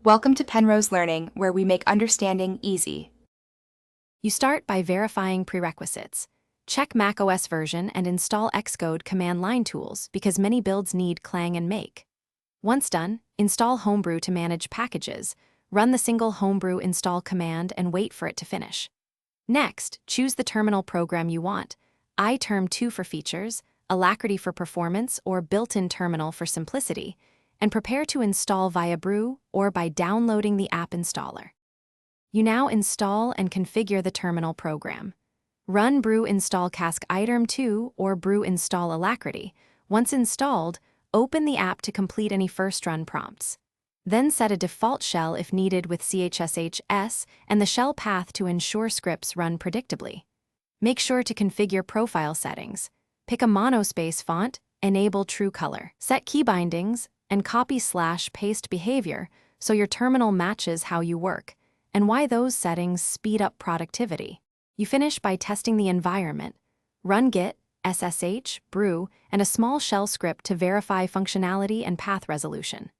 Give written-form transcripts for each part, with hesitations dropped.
Welcome to Penrose Learning, where we make understanding easy. You start by verifying prerequisites. Check macOS version and install Xcode command line tools because many builds need Clang and Make. Once done, install Homebrew to manage packages. Run the single Homebrew install command and wait for it to finish. Next, choose the terminal program you want. iTerm2 for features, Alacrity for performance, or built-in terminal for simplicity, and prepare to install via Brew or by downloading the app installer. You now install and configure the terminal program. Run Brew install Cask iTerm2 or Brew install Alacrity. Once installed, open the app to complete any first run prompts. Then set a default shell if needed with chshs and the shell path to ensure scripts run predictably. Make sure to configure profile settings. Pick a monospace font, enable true color. Set key bindings, and copy/paste behavior so your terminal matches how you work, and why those settings speed up productivity. You finish by testing the environment. Run git, ssh, brew, and a small shell script to verify functionality and path resolution.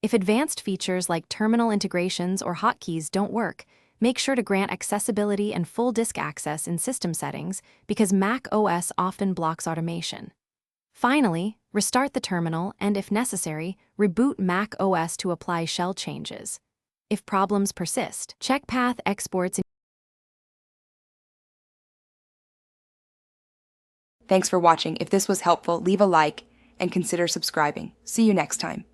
If advanced features like terminal integrations or hotkeys don't work, make sure to grant accessibility and full disk access in system settings because Mac OS often blocks automation. Finally, restart the terminal and, if necessary, reboot Mac OS to apply shell changes. If problems persist, check path exports. Thanks for watching. If this was helpful, leave a like and consider subscribing. See you next time.